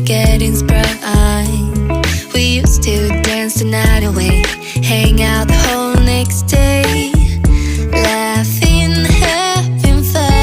getting sprung. We used to dance the night away, hang out the whole next day, laughing, having fun.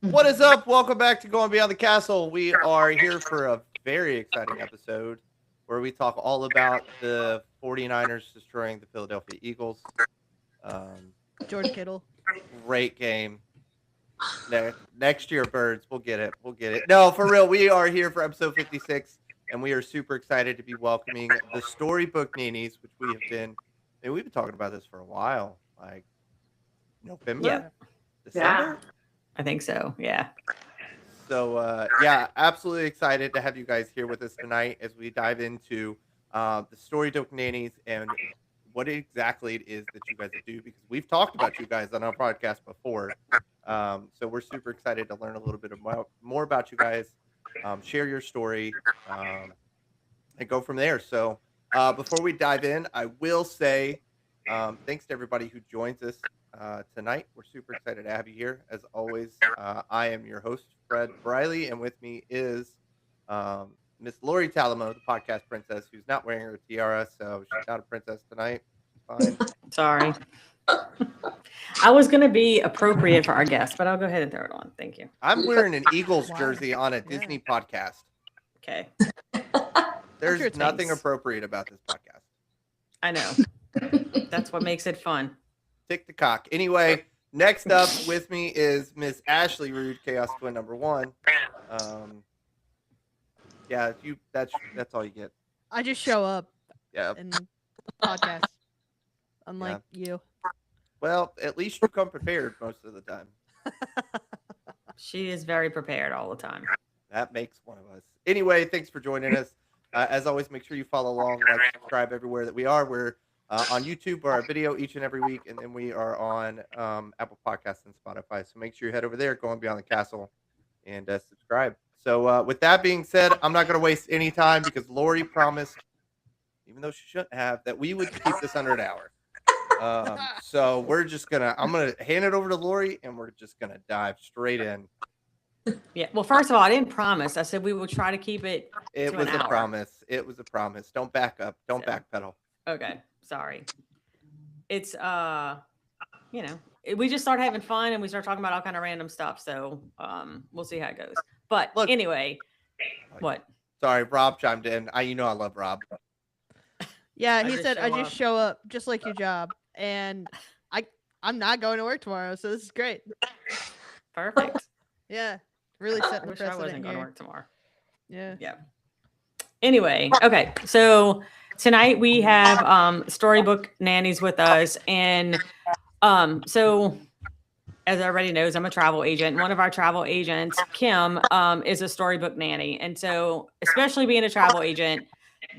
What is up? Welcome back to Going Beyond the Castle. We are here for a very exciting episode where we talk all about the 49ers destroying the Philadelphia Eagles. George Kittle. Great game. Next year, Birds. We'll get it. We'll get it. No, for real. We are here for episode 56, and we are super excited to be welcoming the Storybook Nannies, which we've been talking about this for a while, like November, December. Yeah. I think so. Yeah. So, yeah, absolutely excited to have you guys here with us tonight as we dive into the Storybook Nannies and what exactly it is that you guys do, because we've talked about you guys on our podcast before. So we're super excited to learn a little bit more about you guys, share your story, and go from there. So before we dive in, I will say thanks to everybody who joins us tonight. We're super excited to have you here. As always, I am your host, Fred Briley, and with me is Miss Lori Talamo, the podcast princess, who's not wearing her tiara, so she's not a princess tonight. Fine. Sorry. I was going to be appropriate for our guest, but I'll go ahead and throw it on. Thank you. I'm wearing an Eagles jersey on a Disney podcast. Okay. There's nothing appropriate about this podcast. I know. That's what makes it fun. Tick the cock. Anyway, next up with me is Miss Ashley Rude, Chaos Twin number 1. Yeah, that's all you get. I just show up. Yeah. In the podcast. Unlike you. Well, at least you come prepared most of the time. She is very prepared all the time. That makes one of us. Anyway, thanks for joining us. As always, make sure you follow along, like, subscribe everywhere that we are. We're on YouTube for our video each and every week, and then we are on Apple Podcasts and Spotify. So make sure you head over there, Going Beyond the Castle, and subscribe. So with that being said, I'm not going to waste any time because Lori promised, even though she shouldn't have, that we would keep this under an hour. So I'm going to hand it over to Lori, and we're just going to dive straight in. Yeah. Well, first of all, I didn't promise. I said we would try to keep it. It was a promise. It was a promise. Don't back up. Don't backpedal. Okay. Sorry. It's we just start having fun and we start talking about all kind of random stuff. So we'll see how it goes. But look, anyway, what? Sorry, Rob chimed in. I love Rob. Yeah, he said I just show up just like your job, and I'm not going to work tomorrow, so this is great. Perfect. Yeah, really setting the precedent. I wasn't going to work tomorrow. Yeah. Yeah. Anyway, okay, so tonight we have Storybook Nannies with us, and so as everybody knows, I'm a travel agent. One of our travel agents, Kim, is a storybook nanny, and so especially being a travel agent,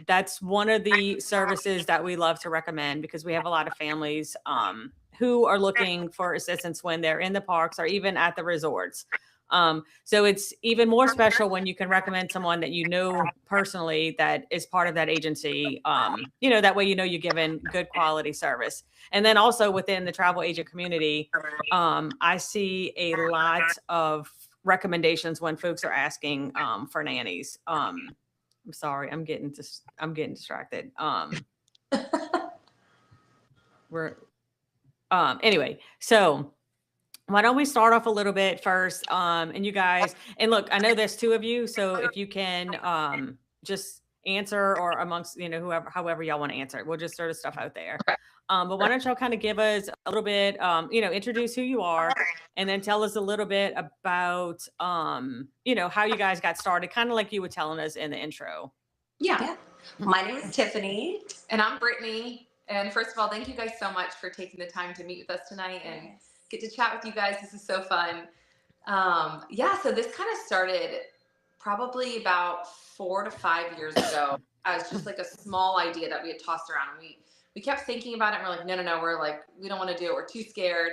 that's one of the services that we love to recommend because we have a lot of families who are looking for assistance when they're in the parks or even at the resorts. So it's even more special when you can recommend someone that you know personally that is part of that agency. That way you're giving good quality service. And then also within the travel agent community, I see a lot of recommendations when folks are asking for nannies. I'm sorry, I'm getting distracted. Anyway, so why don't we start off a little bit first? And you guys, and look, I know there's two of you, so if you can just answer or amongst, however y'all want to answer it, we'll just sort of stuff out there. But why don't y'all kind of give us a little bit, introduce who you are and then tell us a little bit about, how you guys got started, kind of like you were telling us in the intro. Yeah. My name is Tiffany. And I'm Brittany. And first of all, thank you guys so much for taking the time to meet with us tonight and get to chat with you guys. This is so fun. So this kind of started probably about 4 to 5 years ago as just like a small idea that we had tossed around. And we kept thinking about it and we're like, no. We're like, we don't want to do it. We're too scared.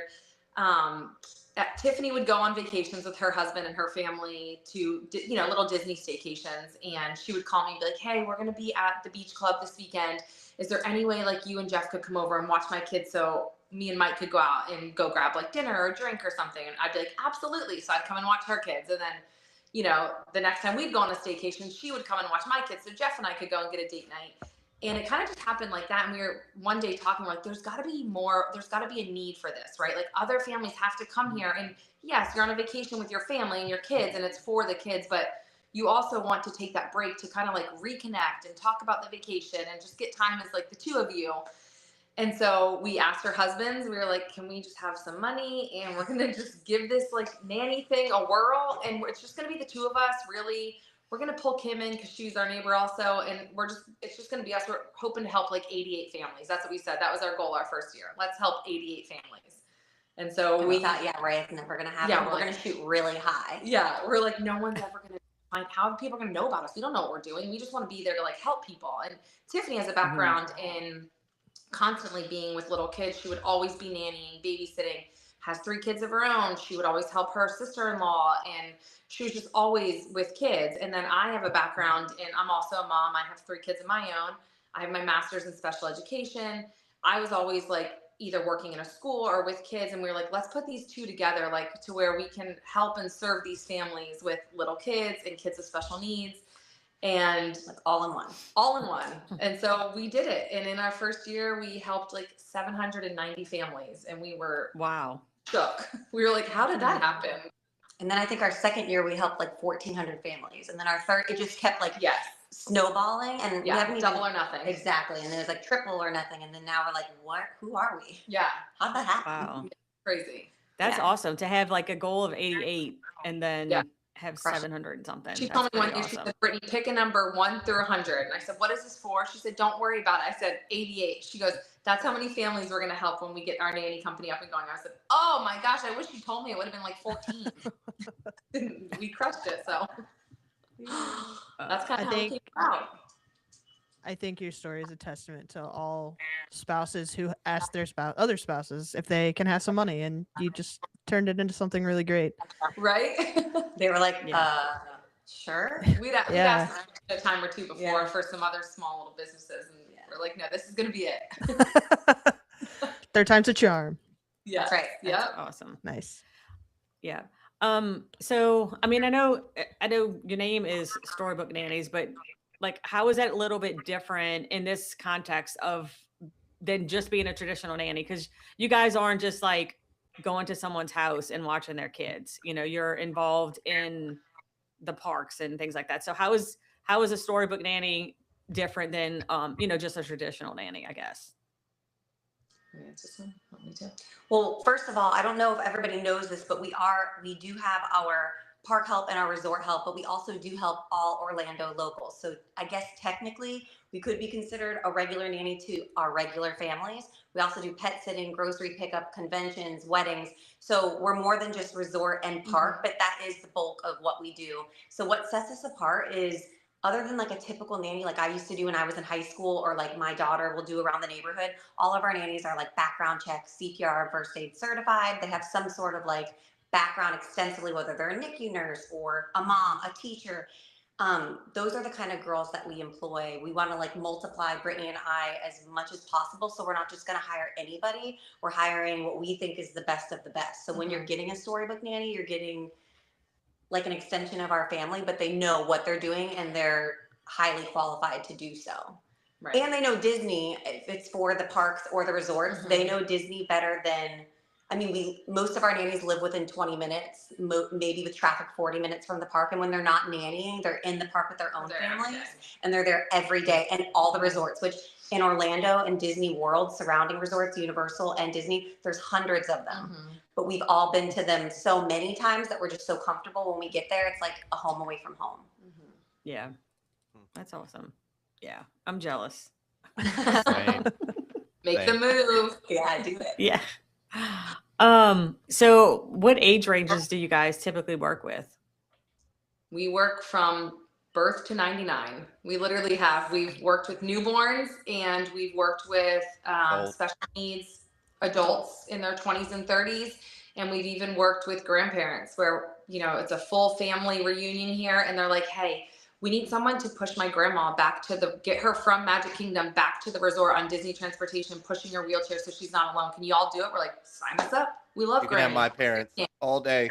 Tiffany would go on vacations with her husband and her family to, little Disney staycations. And she would call me and be like, hey, we're going to be at the beach club this weekend. Is there any way like you and Jeff could come over and watch my kids so me and Mike could go out and go grab like dinner or drink or something? And I'd be like, absolutely. So I'd come and watch her kids. And then, the next time we'd go on a staycation, she would come and watch my kids. So Jeff and I could go and get a date night. And it kind of just happened like that. And we were one day talking, like, there's got to be a need for this, right? Like other families have to come here. And yes, you're on a vacation with your family and your kids and it's for the kids, but you also want to take that break to kind of like reconnect and talk about the vacation and just get time as like the two of you. And so we asked our husbands, we were like, can we just have some money and we're going to just give this like nanny thing a whirl. And it's just going to be the two of us really. We're going to pull Kim in because she's our neighbor also. And it's just going to be us. We're hoping to help like 88 families. That's what we said. That was our goal our first year. Let's help 88 families. And so we thought, it's never going to happen. Yeah, we're going to shoot really high. Yeah. We're like, no one's ever going to find how people are going to know about us. We don't know what we're doing. We just want to be there to like help people. And Tiffany has a background in constantly being with little kids. She would always be nannying, babysitting, has 3 kids of her own. She would always help her sister-in-law and she was just always with kids. And then I have a background and I'm also a mom. I have 3 kids of my own. I have my master's in special education. I was always like either working in a school or with kids. And we were like, let's put these two together, like to where we can help and serve these families with little kids and kids with special needs. And like all in one. And so we did it. And in our first year, we helped like 790 families and we were shook. We were like, how did that happen? And then I think our second year we helped like 1,400 families. And then our third, it just kept like snowballing. And we haven't double or nothing. Exactly. And it was like triple or nothing. And then now we're like, what? Who are we? Yeah. How'd that happen? Wow. Crazy. That's awesome to have like a goal of 88 and then have 700 and something. She told me one day, she said, Brittany, pick a number 1 through 100. And I said, what is this for? She said, don't worry about it. I said, 88. She goes, that's how many families we're going to help when we get our nanny company up and going. I said, oh my gosh, I wish you told me. It would have been like 14. We crushed it. So that's kind of how it came out. I think your story is a testament to all spouses who ask their other spouses if they can have some money, and you just turned it into something really great. Right? They were like, sure. We'd asked a time or two before for some other small little businesses, and we're like, no, this is going to be it. Third time's a charm. Yeah. That's right. Yeah. Awesome. Nice. Yeah. So, I mean, I know your name is Storybook Nannies, but like, how is that a little bit different in this context than just being a traditional nanny? Because you guys aren't just like going to someone's house and watching their kids. You're involved in the parks and things like that. So how is a Storybook Nanny different than just a traditional nanny, I guess? Well, first of all, I don't know if everybody knows this, but we do have our park help and our resort help, but we also do help all Orlando locals. So I guess technically we could be considered a regular nanny to our regular families. We also do pet sitting, grocery pickup, conventions, weddings. So we're more than just resort and park, but that is the bulk of what we do. So what sets us apart is other than like a typical nanny like I used to do when I was in high school, or like my daughter will do around the neighborhood, all of our nannies are like background check, CPR, first aid certified. They have some sort of like background extensively, whether they're a NICU nurse or a mom, a teacher. Those are the kind of girls that we employ. We want to like multiply Brittany and I as much as possible. So we're not just going to hire anybody. We're hiring what we think is the best of the best. So when you're getting a Storybook nanny, you're getting like an extension of our family, but they know what they're doing and they're highly qualified to do so. Right. And they know Disney, if it's for the parks or the resorts, they know Disney better than, I mean, most of our nannies live within 20 minutes, maybe with traffic 40 minutes from the park. And when they're not nannying, they're in the park with their own families, and they're there every day. And all the resorts, which in Orlando and Disney World, surrounding resorts, Universal and Disney, there's hundreds of them. But we've all been to them so many times that we're just so comfortable when we get there. It's like a home away from home. Yeah. That's awesome. Yeah. I'm jealous. Same. Make the move. Yeah, do it. Yeah. So what age ranges do you guys typically work with? We work from birth to 99. We've worked with newborns, and we've worked with special needs adults in their 20s and 30s. And we've even worked with grandparents where, you know, it's a full family reunion here, and they're like, hey, we need someone to push my grandma get her from Magic Kingdom back to the resort on Disney transportation, pushing her wheelchair so she's not alone. Can you all do it? We're like, sign us up. We love You can have grandma. my parents all day.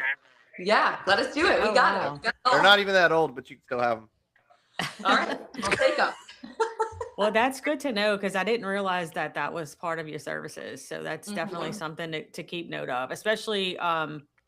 Yeah, let us do it. Oh, We got wow. it. We got it They're all. not even that old, but you can still have them. All right, I'll take them. Well, that's good to know, because I didn't realize that that was part of your services. So that's definitely something to keep note of, especially,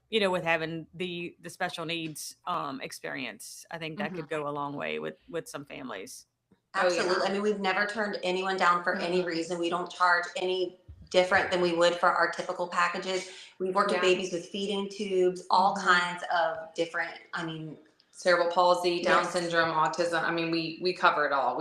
you know, with having the special needs experience. I think that could go a long way with some families. Absolutely. Oh, yeah. I mean, we've never turned anyone down for any reason. We don't charge any different than we would for our typical packages. We've worked with babies with feeding tubes, all kinds of different, I mean, Cerebral palsy, Down syndrome, autism. I mean, we cover it all.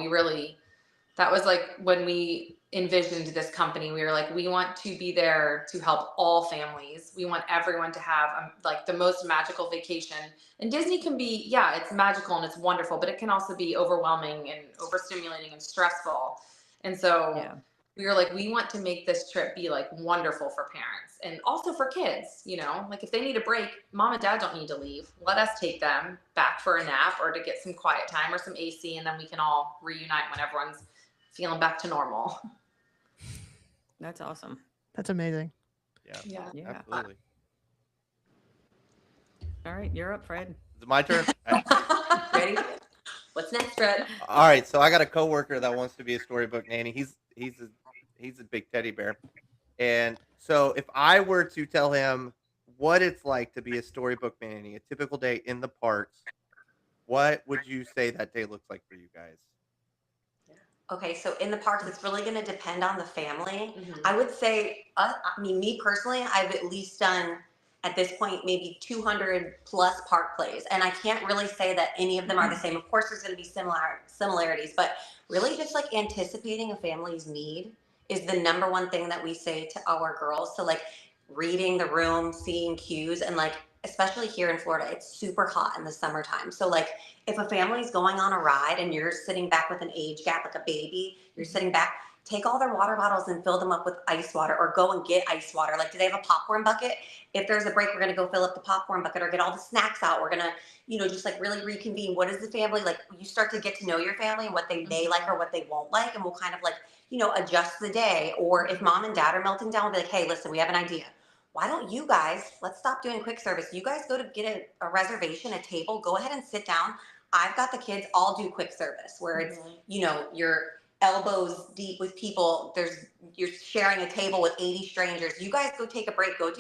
That was like when we envisioned this company, we were like, we want to be there to help all families. We want everyone to have like the most magical vacation. And Disney can be, yeah, it's magical and it's wonderful, but it can also be overwhelming and overstimulating and stressful. And so we were like, we want to make this trip be like wonderful for parents and also for kids, you know, like if they need a break, mom and dad don't need to leave. Let us take them back for a nap or to get some quiet time or some AC, and then we can all reunite when everyone's feeling back to normal. That's awesome. That's amazing. Yeah. Yeah. Absolutely. All right, you're up, Fred. Is it my turn? ready? What's next, Fred? All right, so I got a coworker that wants to be a storybook nanny. He's a big teddy bear, and so if I were to tell him what it's like to be a storybook nanny, a typical day in the parks, what would you say that day looks like for you guys? Okay, so in the parks, it's really going to depend on the family. I would say, I mean, me personally, I've at least done at this point maybe 200 plus park plays, and I can't really say that any of them are the same. Of course, there's going to be similarities, but really just like anticipating a family's need is the number one thing that we say to our girls. So like reading the room, seeing cues, and like especially here in Florida, it's super hot in the summertime. So like if a family's going on a ride and you're sitting back with an age gap, like a baby, you're sitting back, take all their water bottles and fill them up with ice water, or go and get ice water. Like, do they have a popcorn bucket? If there's a break, we're going to go fill up the popcorn bucket, or get all the snacks out. We're going to, you know, just like really reconvene. What is the family like? You start to get to know your family and what they may like or what they won't like. And we'll kind of like, you know, adjust the day. Or if mom and dad are melting down, we'll be like, hey, listen, we have an idea. Why don't you guys, let's stop doing quick service. You guys go to get a reservation, a table, go ahead and sit down. I've got the kids all do quick service where it's, you know, you're elbows deep with people. You're sharing a table with 80 strangers. You guys go take a break. Go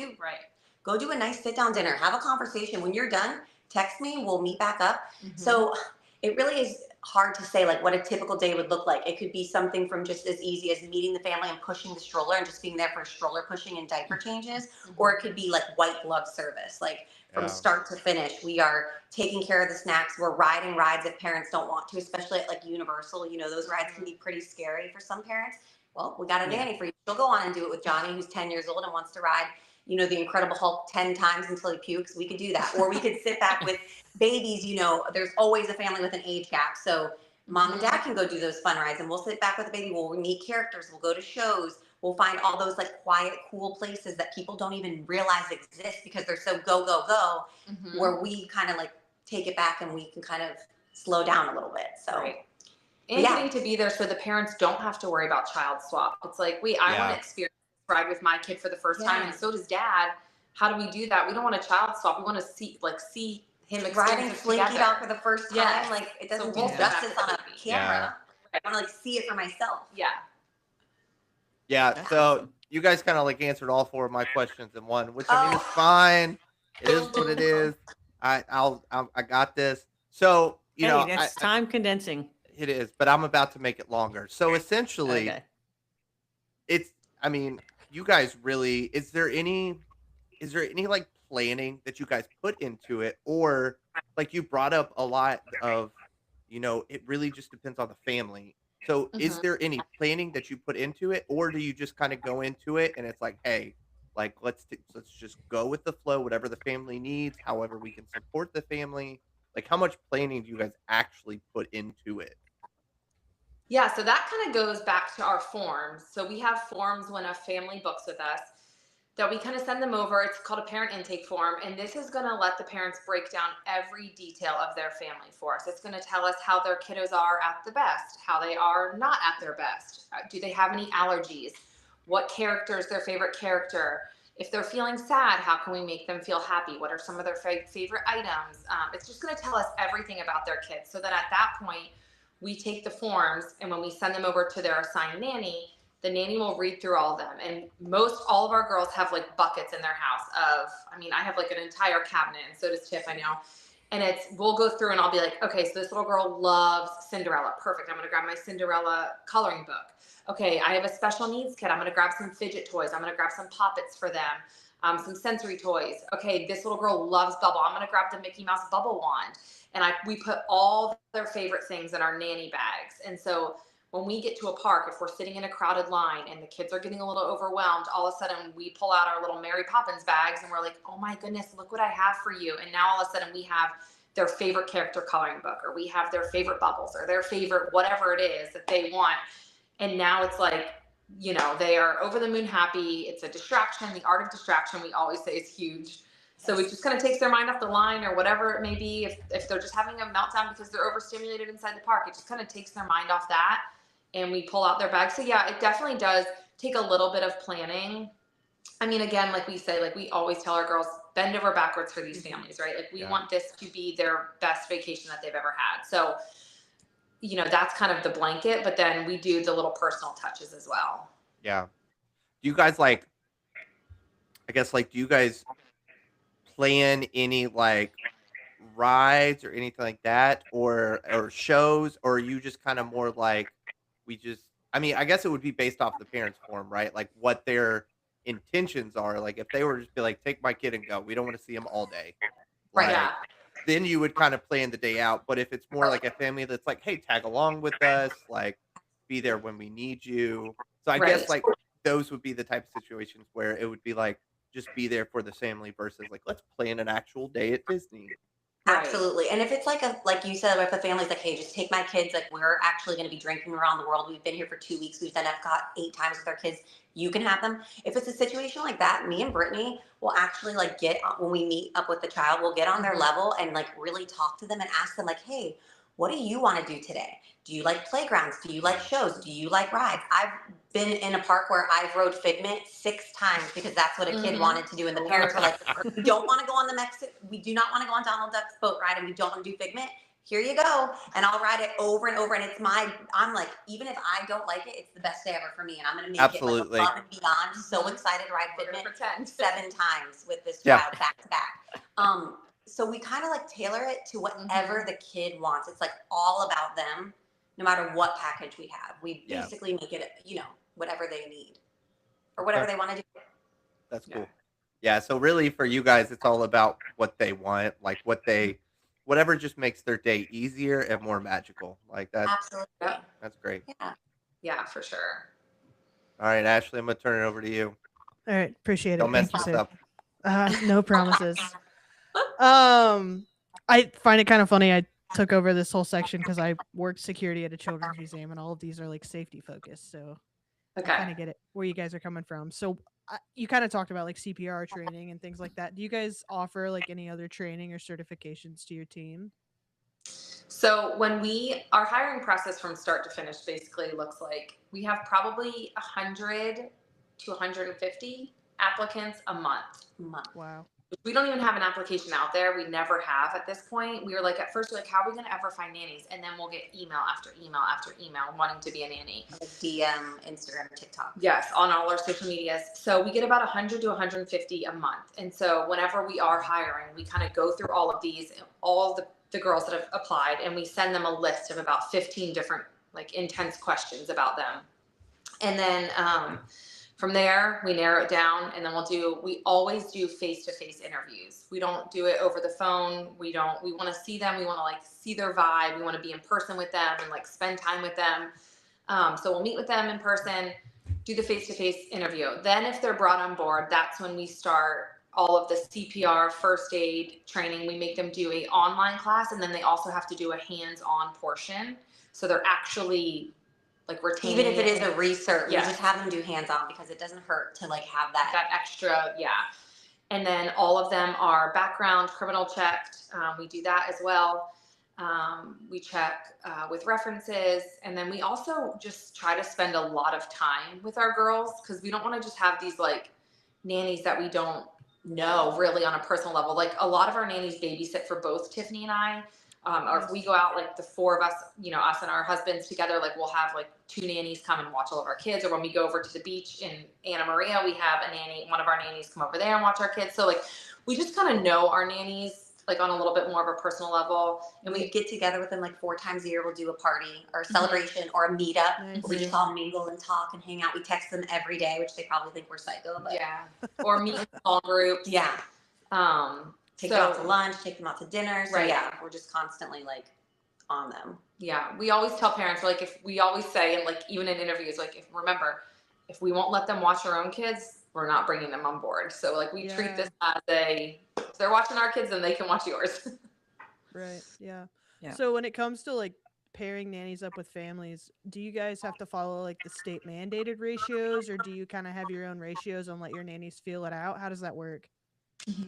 do a nice sit down dinner. Have a conversation. When you're done, text me. We'll meet back up. So it really is hard to say like what a typical day would look like. It could be something from just as easy as meeting the family and pushing the stroller and just being there for stroller pushing and diaper changes, or it could be like white glove service, like from start to finish. We are taking care of the snacks. We're riding rides if parents don't want to, especially at like Universal. You know, those rides can be pretty scary for some parents. Well, we got a nanny for you. She'll go on and do it with Johnny, who's 10 years old and wants to ride you know, the Incredible Hulk 10 times until he pukes. We could do that. Or we could sit back with babies, you know, there's always a family with an age gap. So mom and dad can go do those fun rides, and we'll sit back with the baby. We'll meet characters. We'll go to shows. We'll find all those like quiet, cool places that people don't even realize exist because they're so go, go, go, where we kind of like take it back and we can kind of slow down a little bit. So. Right. And getting to be there so the parents don't have to worry about child swap. It's like, wait, I want to experience this ride with my kid for the first time, and so does dad. How do we do that? We don't want a child swap. We want to see him riding Slinky Dog for the first time. Yes. Like it doesn't So do justice on a camera. I want to like see it for myself. Yeah. So you guys kind of like answered all 4 of my questions in one, which I mean is fine. It is what it is. I got this. So you know, that's time condensing. It is, but I'm about to make it longer. So essentially, Okay. it's. I mean, you guys really. Is there any like planning that you guys put into it, or like you brought up a lot of, you know, it really just depends on the family. So is there any planning that you put into it, or do you just kind of go into it and it's like, hey, like let's just go with the flow, whatever the family needs, however we can support the family. Like, how much planning do you guys actually put into it? Yeah, so that kind of goes back to our forms. So we have forms when a family books with us that we kind of send them over. It's called a parent intake form. And this is going to let the parents break down every detail of their family for us. It's going to tell us how their kiddos are at the best, how they are not at their best. Do they have any allergies? What character is their favorite character? If they're feeling sad, how can we make them feel happy? What are some of their favorite items? It's just going to tell us everything about their kids, so that at that point, we take the forms, and when we send them over to their assigned nanny, the nanny will read through all of them. And all of our girls have like buckets in their house I have like an entire cabinet, and so does Tiff, I know. And we'll go through and I'll be like, okay, so this little girl loves Cinderella. Perfect. I'm going to grab my Cinderella coloring book. Okay, I have a special needs kid. I'm going to grab some fidget toys. I'm going to grab some poppets for them, some sensory toys. Okay, this little girl loves bubble. I'm going to grab the Mickey Mouse bubble wand. And we put all their favorite things in our nanny bags. And so when we get to a park, if we're sitting in a crowded line and the kids are getting a little overwhelmed, all of a sudden we pull out our little Mary Poppins bags and we're like, oh my goodness, look what I have for you. And now all of a sudden we have their favorite character coloring book, or we have their favorite bubbles, or their favorite whatever it is that they want. And now it's like, you know, they are over the moon happy. It's a distraction. The art of distraction, we always say, is huge. So it just kind of takes their mind off the line, or whatever it may be. If they're just having a meltdown because they're overstimulated inside the park, it just kind of takes their mind off that, and we pull out their bag. So yeah, it definitely does take a little bit of planning. I mean, again, like we say, like we always tell our girls, bend over backwards for these families, right? Like we want this to be their best vacation that they've ever had. So, you know, that's kind of the blanket, but then we do the little personal touches as well. Yeah. Do you guys like, I guess, like, do you guys plan any like rides or anything like that, or shows, or are you just kind of more like, I mean, I guess it would be based off the parents' form, right? Like what their intentions are. Like if they were just be like, take my kid and go, we don't want to see him all day. Right. Like, Yeah. then you would kind of plan the day out. But if it's more like a family that's like, hey, tag along with us, like be there when we need you. So I guess like those would be the type of situations where it would be like, just be there for the family versus like, let's plan an actual day at Disney. Absolutely. And if it's like like you said, if a family's like, hey, just take my kids, like we're actually going to be drinking around the world. We've been here for 2 weeks. We've done Epcot 8 times with our kids. You can have them. If it's a situation like that, me and Brittany will actually like when we meet up with the child, we'll get on their level and like really talk to them and ask them like, hey, what do you want to do today? Do you like playgrounds? Do you like shows? Do you like rides? I've been in a park where I've rode Figment 6 times because that's what a kid wanted to do. And the parents were like, we don't want to go on we do not want to go on Donald Duck's boat ride, and we don't want to do Figment. Here you go. And I'll ride it over and over. And I'm like, even if I don't like it, it's the best day ever for me. And I'm going to make it like above and beyond. So excited to ride Figment 7 times with this child back to back. So we kind of like tailor it to whatever the kid wants. It's like all about them, no matter what package we have. We basically make it, you know, whatever they need or whatever they want to do. That's cool. Yeah. So really for you guys, it's all about what they want, like whatever just makes their day easier and more magical. Like that. Absolutely. That's great. Yeah. Yeah, for sure. All right, Ashley, I'm going to turn it over to you. All right. Appreciate it. Don't mess Thank you, this Sid. up. No promises. I find it kind of funny. I took over this whole section because I worked security at a children's museum, and all of these are like safety focused. So I kind Okay. of get it where you guys are coming from. So you kind of talked about like CPR training and things like that. Do you guys offer like any other training or certifications to your team? So when our hiring process from start to finish basically looks like we have probably 100 to 150 applicants a month. Wow. We don't even have an application out there. We never have at this point. We were like, at first, we're like, how are we going to ever find nannies? And then we'll get email after email after email wanting to be a nanny. Like DM, Instagram, TikTok. Yes, on all our social medias. So we get about 100 to 150 a month. And so whenever we are hiring, we kind of go through all of these, all the girls that have applied, and we send them a list of about 15 different like intense questions about them. And then from there, we narrow it down, and then we always do face-to-face interviews. We don't do it over the phone. We want to see them. We want to like see their vibe. We want to be in person with them and like spend time with them. So we'll meet with them in person, do the face-to-face interview. Then if they're brought on board, that's when we start all of the CPR, first aid training. We make them do a online class, and then they also have to do a hands-on portion. So they're actually like retaining. Even if it is a research, Yes. we just have them do hands-on because it doesn't hurt to like have that extra, yeah. And then all of them are background criminal checked. We do that as well. We check with references, and then we also just try to spend a lot of time with our girls because we don't want to just have these like nannies that we don't know really on a personal level. Like a lot of our nannies babysit for both Tiffany and I. Or if we go out, like the four of us, you know, us and our husbands together, like we'll have like 2 nannies come and watch all of our kids. Or when we go over to the beach in Anna Maria, we have one of our nannies come over there and watch our kids. So like we just kind of know our nannies like on a little bit more of a personal level. and we get together with them like 4 times a year. We'll do a party or a celebration or a meetup. Nice. We just all mingle and talk and hang out. We text them every day, which they probably think we're psycho, but Yeah. Or meet in small groups. yeah. Take them out to lunch, take them out to dinner. So Right. yeah, we're just constantly like on them. Yeah, we always tell parents, like, if we always say, and like even in interviews, like, if we won't let them watch our own kids, we're not bringing them on board. So like we treat this as if they're watching our kids, then they can watch yours. Right. Yeah. Yeah. So when it comes to like pairing nannies up with families, do you guys have to follow like the state mandated ratios, or do you kind of have your own ratios and let your nannies feel it out? How does that work?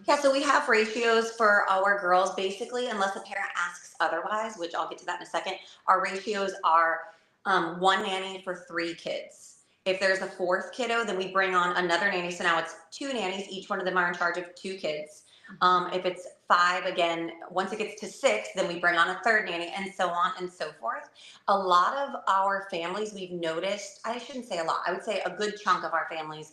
Yeah, so we have ratios for our girls basically, unless a parent asks otherwise, which I'll get to that in a second. Our ratios are 1 nanny for 3 kids. If there's a 4th kiddo, then we bring on another nanny. So now it's 2 nannies. Each one of them are in charge of 2 kids. If it's 5, again, once it gets to 6, then we bring on a 3rd nanny, and so on and so forth. A lot of our families, we've noticed, I shouldn't say a lot, I would say a good chunk of our families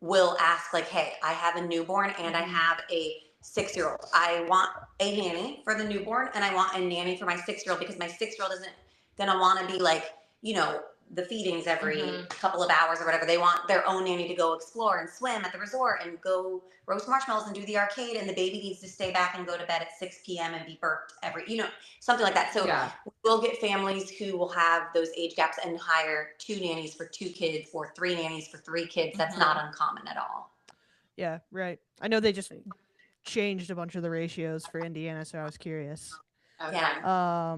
will ask like, hey, I have a newborn and I have a 6-year-old. I want a nanny for the newborn and I want a nanny for my 6-year-old because my 6-year-old isn't gonna want to be like, you know, the feedings every couple of hours or whatever. They want their own nanny to go explore and swim at the resort and go roast marshmallows and do the arcade, and the baby needs to stay back and go to bed at 6 p.m. and be burped something like that. So we'll get families who will have those age gaps and hire 2 nannies for 2 kids or 3 nannies for 3 kids. That's not uncommon at all. Yeah, right. I know they just changed a bunch of the ratios for Indiana, so I was curious. Okay. Yeah.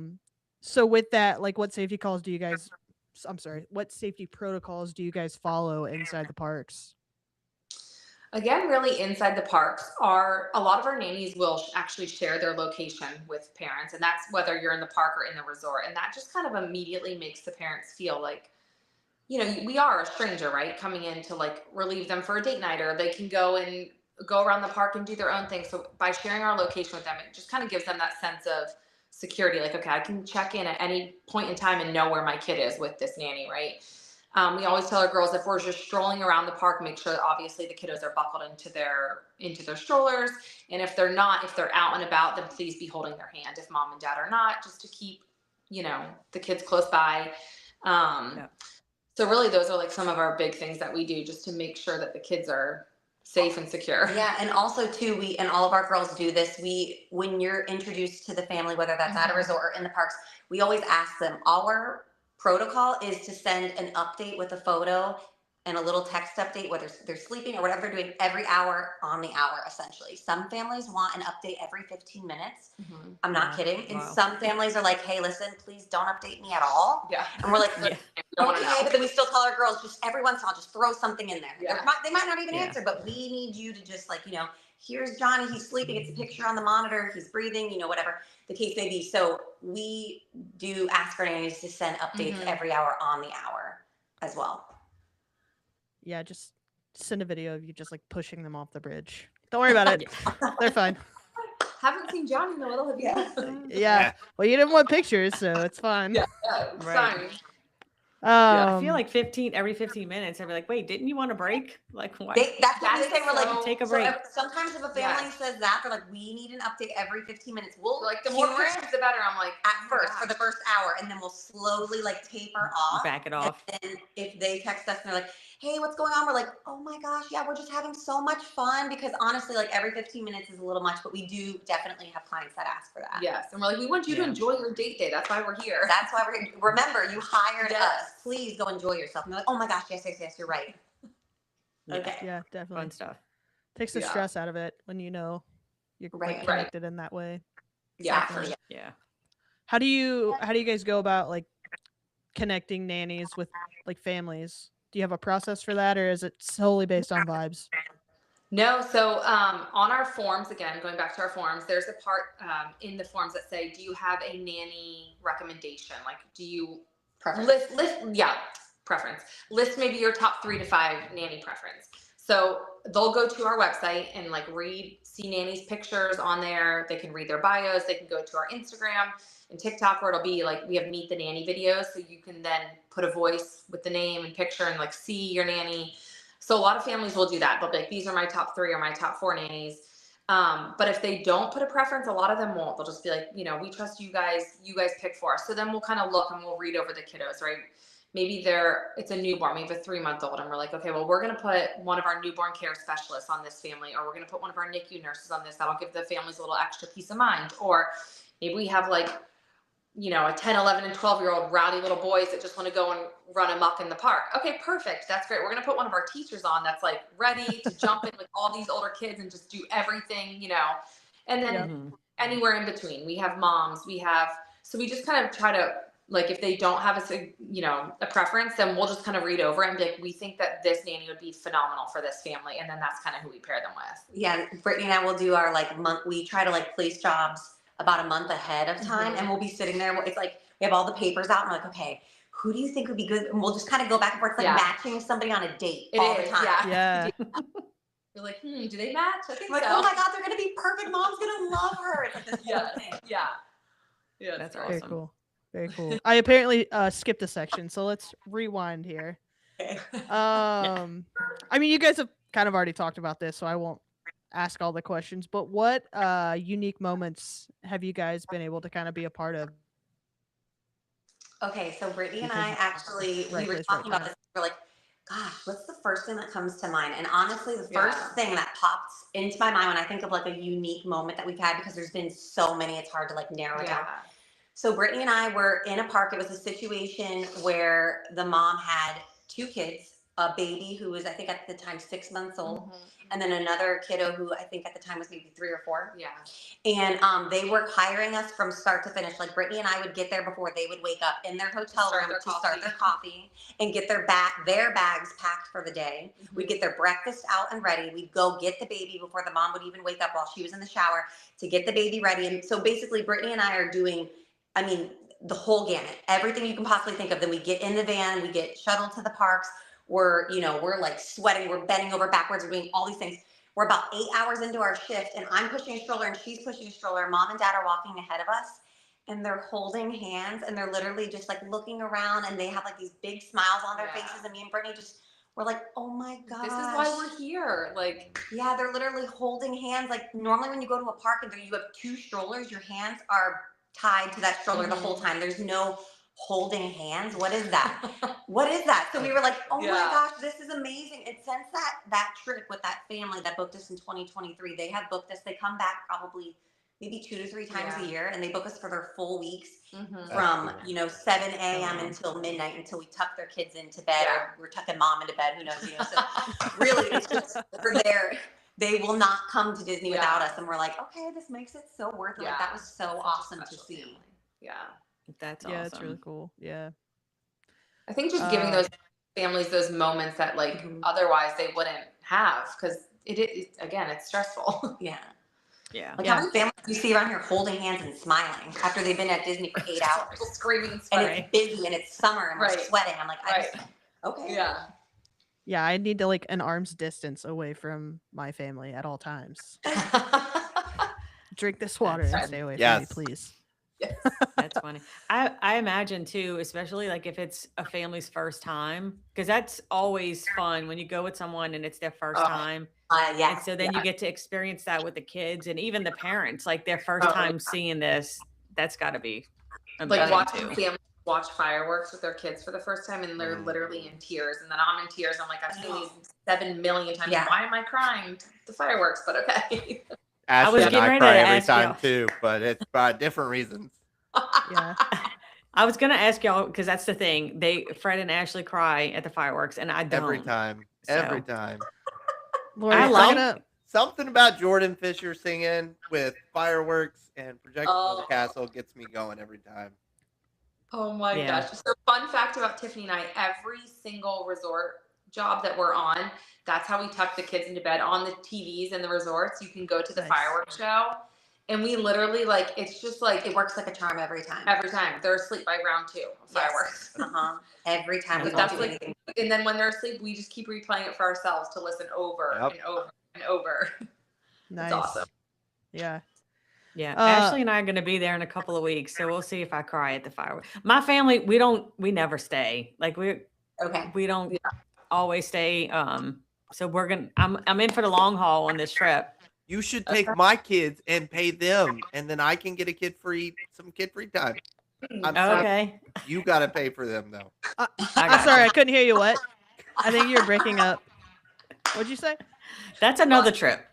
So with that, like what safety protocols do you guys follow inside the parks? Again, really inside the parks a lot of our nannies will actually share their location with parents, and that's whether you're in the park or in the resort. And that just kind of immediately makes the parents feel like, you know, we are a stranger, right? Coming in to like relieve them for a date night, or they can go around the park and do their own thing. So by sharing our location with them, it just kind of gives them that sense of security. Like, okay, I can check in at any point in time and know where my kid is with this nanny, right? We always tell our girls if we're just strolling around the park, make sure that obviously the kiddos are buckled into their strollers. And if they're not, if they're out and about, then please be holding their hand if mom and dad are not, just to keep, you know, the kids close by. So really those are like some of our big things that we do just to make sure that the kids are safe and secure. Yeah, and also too, and all of our girls do this, when you're introduced to the family, whether that's at a resort or in the parks, we always ask them, our protocol is to send an update with a photo and a little text update, whether they're sleeping or whatever they're doing, every hour on the hour, essentially. Some families want an update every 15 minutes. I'm not kidding. And Wow. some families are like, hey, listen, please don't update me at all. Yeah. And we're like, Yeah. okay, but then we still tell our girls, just every once in a while, just throw something in there. Yeah. They might not even Yeah. answer, but we need you to just like, here's Johnny, he's sleeping, it's a picture on the monitor, he's breathing, whatever the case may be. So we do ask our nannies to send updates every hour on the hour as well. Yeah, just send a video of you just like pushing them off the bridge. Don't worry about it. They're fine. Haven't seen Johnny in a little bit. Yeah. Well, you didn't want pictures, so it's fine. Yeah. Right. Fine. I feel like every 15 minutes, I'd be like, wait, didn't you want a break? Like, what? That's what we say. We're like, take a break. Sometimes if a family says that, they're like, we need an update every 15 minutes. We'll Like the more humor it pictures, the better. I'm like, at first for the first hour, and then we'll slowly like taper off. Back it off. And then if they text us and they're like, hey, what's going on? We're like, oh my gosh, yeah, we're just having so much fun, because honestly, like every 15 minutes is a little much, but we do definitely have clients that ask for that. yes. And we're like, we want you to enjoy your date day. That's why we're here. That's why we're here. Remember, you hired Yes. us. Please go enjoy yourself. And they're like, oh my gosh, yes, you're right. Okay. Yeah, definitely. Fun stuff. Takes the Yeah. stress out of it when you know you're like, Right. connected in that way. Yeah. Exactly. Yeah. How do you guys go about like connecting nannies with like families? Do you have a process for that, or is it solely based on vibes? No, so on our forms, again, going back to our forms, there's a part in the forms that say, do you have a nanny recommendation? Like, do you Preference. preference. List maybe your top 3 to 5 nanny preference. So they'll go to our website and like see nannies' pictures on there. They can read their bios. They can go to our Instagram and TikTok, where it'll be like, we have Meet the Nanny videos. So you can then put a voice with the name and picture and like see your nanny. So a lot of families will do that. They'll be like, these are my top 3 or my top 4 nannies. But if they don't put a preference, a lot of them won't. They'll just be like, we trust you guys pick for us. So then we'll kind of look and we'll read over the kiddos, right? Maybe it's a newborn, maybe a 3-month-old. And we're like, okay, well, we're going to put one of our newborn care specialists on this family, or we're going to put one of our NICU nurses on this. That'll give the families a little extra peace of mind. Or maybe we have like, a 10, 11, and 12-year-old rowdy little boys that just want to go and run amok in the park. Okay, perfect. That's great. We're going to put one of our teachers on that's like ready to jump in with all these older kids and just do everything, and then anywhere in between. We have moms, so we just kind of try to, like, if they don't have a preference, then we'll just kind of read over it and be like, we think that this nanny would be phenomenal for this family. And then that's kind of who we pair them with. Yeah, Brittany and I will do our like month. We try to like place jobs about a month ahead of time, and we'll be sitting there. It's like we have all the papers out, and we're like, okay, who do you think would be good? And we'll just kind of go back and forth, like matching somebody on a date all the time. Yeah. You're like, do they match? I think Like, so. oh my God, they're gonna be perfect. Mom's gonna love her. It's like this whole thing. Yeah, That's awesome. Very cool. Very cool. I apparently skipped a section, so let's rewind here. Okay. I mean, you guys have kind of already talked about this, so I won't ask all the questions, but what unique moments have you guys been able to kind of be a part of? Okay, so Brittany and I Because- actually, we Right were place, talking right about time. this. We're like, gosh, what's the first thing that comes to mind? And honestly, the first Yeah. thing that pops into my mind when I think of like a unique moment that we've had, because there's been so many, it's hard to like narrow it down. So Brittany and I were in a park. It was a situation where the mom had 2 kids, a baby who was, I think at the time, 6 months old, and then another kiddo who I think at the time was maybe 3 or 4. Yeah. And they were hiring us from start to finish. Like Brittany and I would get there before they would wake up in their hotel Start room their to start coffee. their coffee and get their bags packed for the day. We'd get their breakfast out and ready. We'd go get the baby before the mom would even wake up while she was in the shower to get the baby ready. And so basically Brittany and I are doing, I mean, the whole gamut, everything you can possibly think of. Then we get in the van, we get shuttled to the parks. We're like sweating, we're bending over backwards, we're doing all these things. We're about 8 hours into our shift, and I'm pushing a stroller and she's pushing a stroller. Mom and dad are walking ahead of us, and they're holding hands, and they're literally just like looking around, and they have like these big smiles on their faces. And me and Brittany we're like, oh my God. This is why we're here. Like, yeah, they're literally holding hands. Like normally when you go to a park and you have 2 strollers, your hands are tied to that stroller the whole time. There's no holding hands. What is that? What is that? So we were like, oh my gosh, this is amazing. And since that trip with that family that booked us in 2023, they have booked us. They come back probably maybe 2 to 3 times Yeah. a year, and they book us for their full weeks Mhm. from cool. 7 a.m. Wow. until midnight until we tuck their kids into bed, Yeah. or we're tucking mom into bed. Who knows? So really, it's just for their. They will not come to Disney without us, and we're like, okay, this makes it so worth it. Like that was so Such a awesome to special see. family. Yeah. That's Yeah, awesome. it's really cool. Yeah. I think just giving those families those moments that like otherwise they wouldn't have, because it is, again, it's stressful. Yeah. Yeah. Like Yeah. how many families you see around here holding hands and smiling after they've been at Disney for 8 hours, People screaming and and sweating. it's busy and it's summer and we're Right. sweating. I'm like, Right. okay. Yeah. Yeah, I need to like an arm's distance away from my family at all times. Drink this water and stay away from me, Yes. please. Yes. That's funny. I imagine too, especially like if it's a family's first time, because that's always fun when you go with someone and it's their first Oh, time. Yeah. And so then you get to experience that with the kids and even the parents, like their first Oh, time seeing this. That's got to be Like amazing watching too. families watch fireworks with their kids for the first time, and they're literally in tears, and then I'm in tears. I'm like, I've seen these 7 million times. Yeah. Why am I crying? The fireworks, but okay. Ashley was and getting I ready cry to every ask time y'all. too, but it's by different reasons. Yeah. I was gonna ask y'all because that's the thing. Fred and Ashley cry at the fireworks, and I don't. Every time. So- Every time. Lori, I I'm like- gonna- Something about Jordan Fisher singing with fireworks and projections on the Oh. castle gets me going every time. Oh my Yeah. gosh. So fun fact about Tiffany and I, every single resort job that we're on, that's how we tuck the kids into bed. On the TVs in the resorts, you can go to the Nice. fireworks show, and we literally like, it's just like It works like a charm every time. every time. They're asleep by round 2 of fireworks. Every time we That's don't That's do like, anything. and then when they're asleep, we just keep replaying it for ourselves to listen over Yep. and over and over. nice. awesome. Yeah. Yeah, Uh, Ashley and I are going to be there in a couple of weeks, so we'll see if I cry at the fireworks. My family, we never stay. Like Okay. we don't always stay. So I'm in for the long haul on this trip. You should take my kids and pay them, and then I can get some kid free time. I'm saying Okay, you got to pay for them though. got Sorry, you. I couldn't hear you. What? I think you're breaking up. What'd you say? That's another trip.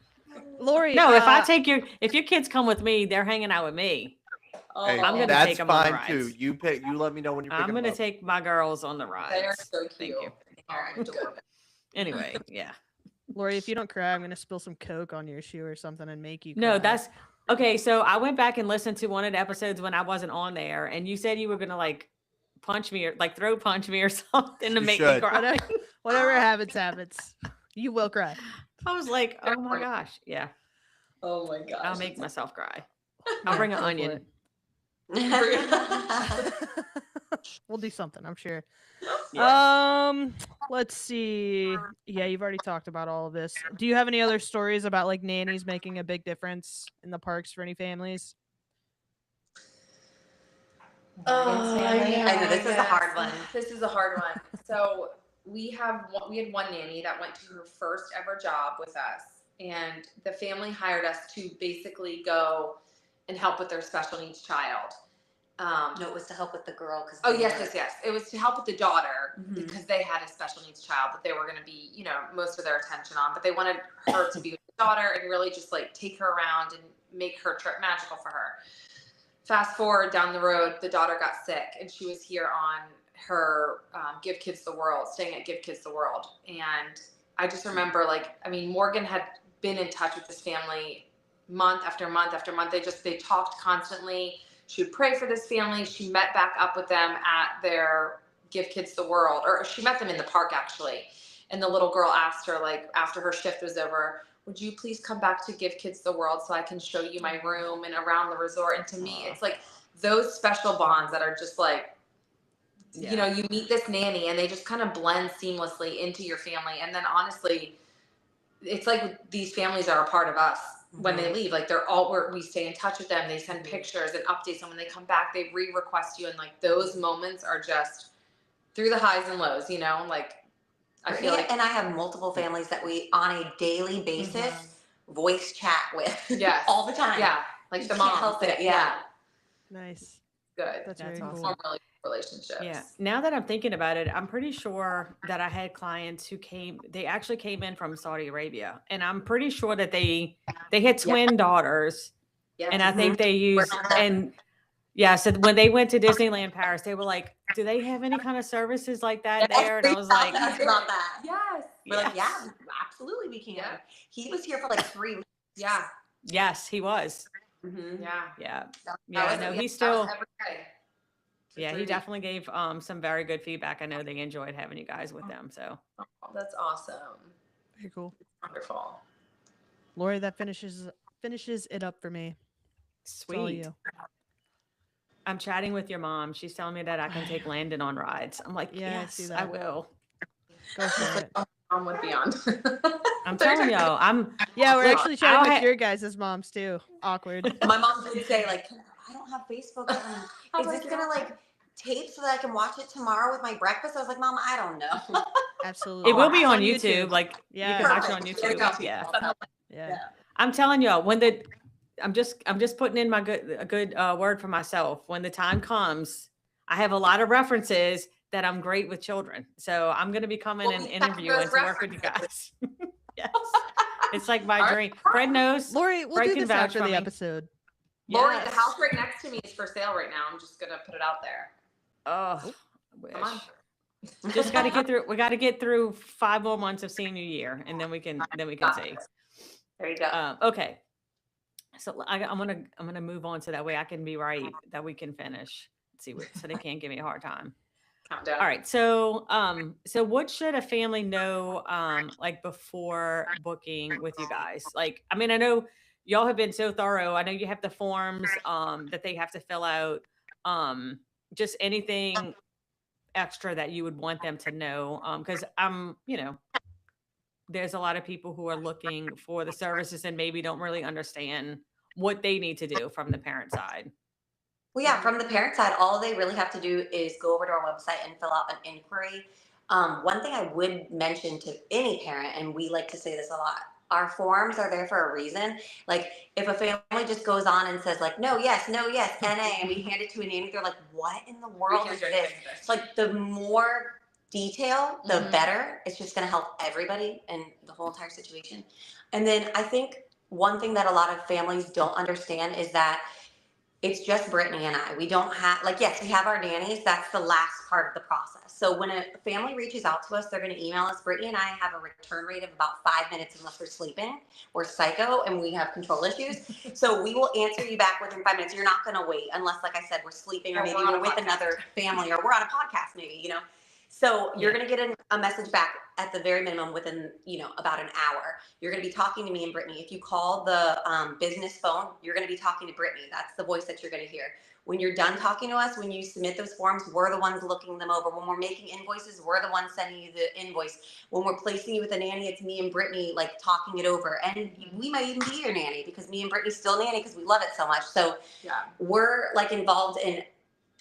Lori, No, if your kids come with me, they're hanging out with me. Oh, Hey, I'm gonna that's take 'em on the fine too. rides. You let me know when you're picking I'm them going to up. take my girls on the rides. they are so cute. Thank you. Oh, adorable. Anyway, yeah. Lori, if you don't cry, I'm gonna spill some Coke on your shoe or something and make you cry. No, that's okay. So I went back and listened to one of the episodes when I wasn't on there, and you said you were gonna like punch me or like throw punch me or something to You make me should. cry. whatever happens. You will cry. I was like, oh my gosh, yeah. Oh my gosh. I'll make myself cry. I'll bring an Go for onion. We'll do something, I'm sure. Yeah. Let's see. Yeah, you've already talked about all of this. Do you have any other stories about like nannies making a big difference in the parks for any families? I know, this is a hard one. This is a hard one. So we had one nanny that went to her first ever job with us, and the family hired us to basically go and help with their special needs child. No, it was to help with the girl. Oh yes. It was to help with the daughter Mhm. because they had a special needs child that they were going to be, most of their attention on. But they wanted her to be with the daughter and really just like take her around and make her trip magical for her. Fast forward down the road, the daughter got sick, and she was here on her Give Kids the World, staying at Give Kids the World. And I just remember, Morgan had been in touch with this family month after month after month. They talked constantly. She would pray for this family. She met back up with them at their Give Kids the World, or she met them in the park actually. And the little girl asked her, like, after her shift was over, would you please come back to Give Kids the World so I can show you my room and around the resort? And to me, it's like those special bonds that are just like, you meet this nanny and they just kind of blend seamlessly into your family. And then honestly, it's like these families are a part of us when they leave. Like we stay in touch with them. They send pictures and updates. And when they come back, they request you. And like those moments are just through the highs and lows, I feel like. And I have multiple families that we, on a daily basis, voice chat with. Yes. All the time. Yeah. Like You the can't moms. help it, yeah. Nice. Good. That's That's very awesome. cool. Form really good relationships. Yeah. Now that I'm thinking about it, I'm pretty sure that I had clients who they actually came in from Saudi Arabia. And I'm pretty sure that they had twin daughters Yeah. And I think they use, and yeah, so when they went to Disneyland Paris, they were like, do they have any kind of services like that there? And I was like, Us about that. Yes. We're like, yeah, yes. absolutely we can. Yeah. He was here for like 3 weeks. Yeah. Yes, he was. Mhm. Yeah. Yeah. That Yeah, was- no, that he's was still, every day for yeah, 3 he weeks. definitely gave some very good feedback. I know they enjoyed having you guys with them. So Oh, that's awesome. Very cool. Wonderful. Lori, that finishes it up for me. It's all sweet. you. I'm chatting with your mom. She's telling me that I can take Landon on rides. I'm like, Yeah, I see yes, that. I will. Go for it. Mom would be on. I'm telling you, Yeah, we're Look, actually chatting I'll with ha- your guys' moms too. Awkward. My mom did say like, I don't have Facebook. I Is was this like, gonna like tape so that I can watch it tomorrow with my breakfast? I was like, Mom, I don't know. Absolutely. it will be It's on YouTube. Like Yeah. you can watch it on Perfect. There we YouTube. go. Yeah. Yeah. I'm telling you, I'm just putting in a good word for myself. When the time comes, I have a lot of references that I'm great with children. So I'm going to be coming Well, and we have interviewing those to work with you guys. Yes. It's like my All right. dream. Fred knows. Lori, we'll Fred do can this vouch after for the me. episode. Lori, Yes. the house right next to me is for sale right now. I'm just gonna put it out there. Oh, Come on. just got to get through. We got to get through 5 more months of senior year, and then we can see. There you go. Okay. So I'm gonna move on so that way I can be right, that we can finish. Let's see what, so they can't give me a hard time. Countdown. All right. So what should a family know like before booking with you guys? Like, I mean, I know y'all have been so thorough. I know you have the forms that they have to fill out. Just anything extra that you would want them to know. Because there's a lot of people who are looking for the services and maybe don't really understand what they need to do from the parent side. Well, yeah, from the parent side, all they really have to do is go over to our website and fill out an inquiry. One thing I would mention to any parent, and we like to say this a lot, our forms are there for a reason. Like if a family just goes on and says like, no, yes, NA, and we hand it to a nanny, they're like, what in the world is this? It's like the more detail, the better. It's just going to help everybody and the whole entire situation. And then I think one thing that a lot of families don't understand is that it's just Brittany and I. We don't have, like, yes, we have our nannies. That's the last part of the process. So when a family reaches out to us, they're going to email us. Brittany and I have a return rate of about 5 minutes unless we're sleeping. We're psycho and we have control issues. So we will answer you back within 5 minutes. You're not going to wait unless, like I said, we're sleeping or maybe we're with another family or we're on a podcast maybe, So you're going to get a message back at the very minimum within, about an hour. You're going to be talking to me and Brittany. If you call the business phone, you're going to be talking to Brittany. That's the voice that you're going to hear. When you're done talking to us, when you submit those forms, we're the ones looking them over. When we're making invoices, we're the ones sending you the invoice. When we're placing you with a nanny, it's me and Brittany like talking it over. And we might even be your nanny because me and Brittany still nanny because we love it so much. So Yeah. we're like involved in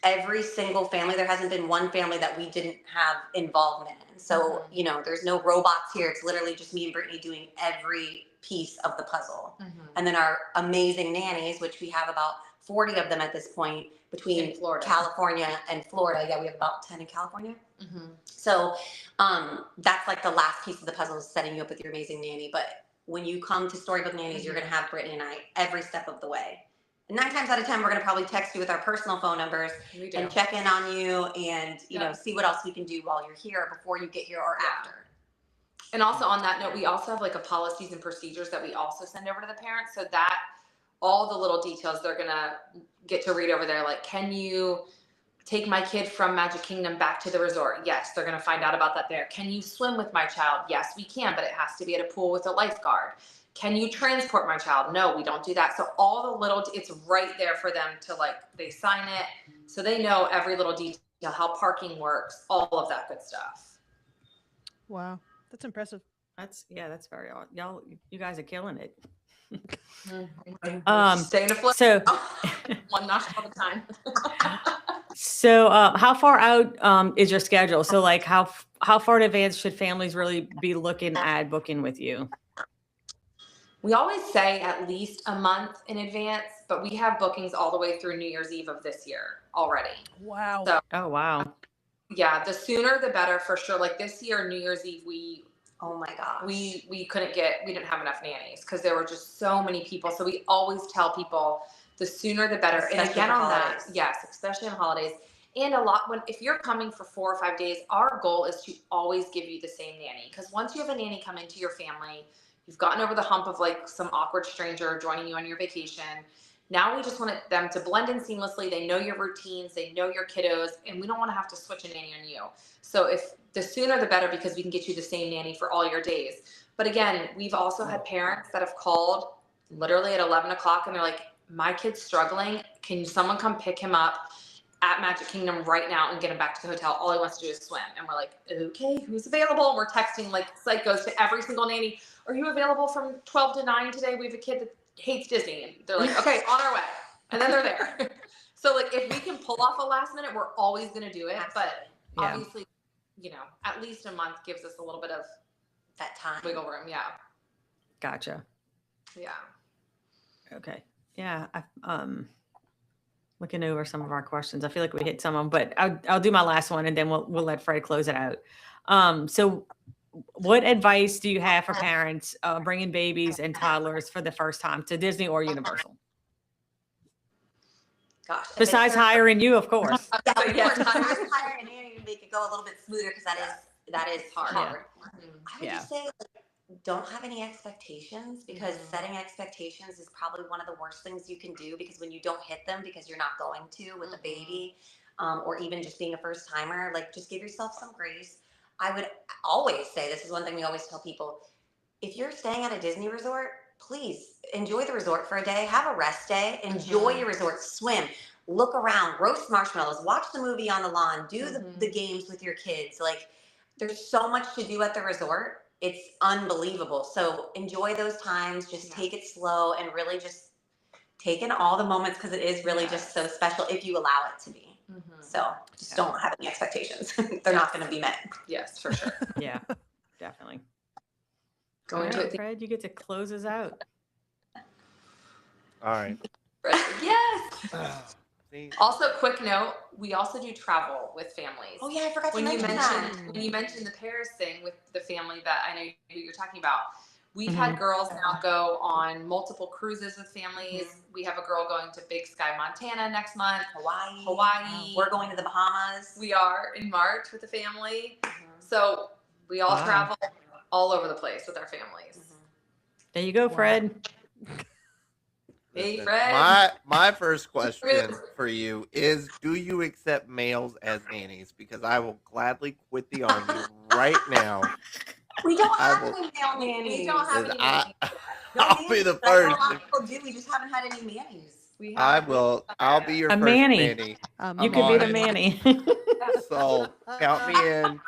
every single family. There hasn't been one family that we didn't have involvement in. So, there's no robots here. It's literally just me and Brittany doing every piece of the puzzle. And then our amazing nannies, which we have about 40 of them at this point between In Florida. California and Florida. Yeah, we have about 10 in California. So that's like the last piece of the puzzle is setting you up with your amazing nanny. But when you come to Storybook Nannies, you're going to have Brittany and I every step of the way. 9 times out of 10, we're going to probably text you with our personal phone numbers We do. and check in on you and, see what else we can do while you're here, before you get here or after. And also on that note, we also have like a policies and procedures that we also send over to the parents, so that all the little details they're going to get to read over there. Like, can you take my kid from Magic Kingdom back to the resort? Yes, they're going to find out about that there. Can you swim with my child? Yes, we can, but it has to be at a pool with a lifeguard. Can you transport my child? No, we don't do that. So all the little, it's right there for them to they sign it. So they know every little detail, how parking works, all of that good stuff. Wow. That's impressive. That's very odd. You guys are killing it. Staying afloat. So, One notch at a time. so how far out is your schedule? So like how far in advance should families really be looking at booking with you? We always say at least a month in advance, but we have bookings all the way through New Year's Eve of this year already. Wow. So Oh, wow. yeah, the sooner the better for sure. Like this year, New Year's Eve, we Oh my gosh. We didn't have enough nannies because there were just so many people. So we always tell people the sooner the better. Especially and again for on holidays. that, yes, especially on holidays. And if you're coming for 4 or 5 days, our goal is to always give you the same nanny. Because once you have a nanny come into your family, you've gotten over the hump of like some awkward stranger joining you on your vacation. Now we just want them to blend in seamlessly. They know your routines, they know your kiddos, and we don't want to have to switch a nanny on you. So if the sooner the better, because we can get you the same nanny for all your days. But again, we've also had parents that have called literally at 11 o'clock and they're like, my kid's struggling. Can someone come pick him up at Magic Kingdom right now and get him back to the hotel? All he wants to do is swim. And we're like, okay, who's available? And we're texting like psychos to every single nanny. Are you available from 12 to 9 today? We have a kid that hates Disney. And they're like, okay, on our way. And then they're there. So like if we can pull off a last minute, we're always going to do it. But obviously, at least a month gives us a little bit of that time. Wiggle room. Yeah. Gotcha. Yeah. Okay. Yeah. Looking over some of our questions. I feel like we hit some of them, but I'll do my last one and then we'll let Fred close it out. So what advice do you have for parents bringing babies and toddlers for the first time to Disney or Universal? Gosh. Besides hiring you, of course. Yeah, of course. Hiring a nanny to make it go a little bit smoother because that is hard. Yeah. I would just say don't have any expectations because setting expectations is probably one of the worst things you can do because when you don't hit them because you're not going to with a baby or even just being a first timer, like just give yourself some grace. I would always say, this is one thing we always tell people, if you're staying at a Disney resort, please enjoy the resort for a day, have a rest day, enjoy your resort, swim, look around, roast marshmallows, watch the movie on the lawn, do the games with your kids. Like there's so much to do at the resort. It's unbelievable. So enjoy those times, just take it slow and really just take in all the moments because it is really just so special if you allow it to be. So just don't have any expectations. They're not going to be met. Yes, for sure. Yeah, definitely. Going to it. Fred, you get to close us out. All right. Yes. Also, quick note, we also do travel with families. Oh yeah, I forgot to mention that. When you mentioned the Paris thing with the family that I know who you're talking about, we've had girls now go on multiple cruises with families. We have a girl going to Big Sky, Montana next month. Hawaii. We're going to the Bahamas. We are in March with the family. So we all travel all over the place with our families. There you go, Fred. Hey, Listen, Fred. My first question for you is, do you accept males as nannies? Because I will gladly quit the army right now. We don't have any male nannies. We don't have any nannies. I'll be the That's what a first. lot of people do. We just haven't had any nannies. I'll be your A first manny. nanny. You could be the manny. So count me in.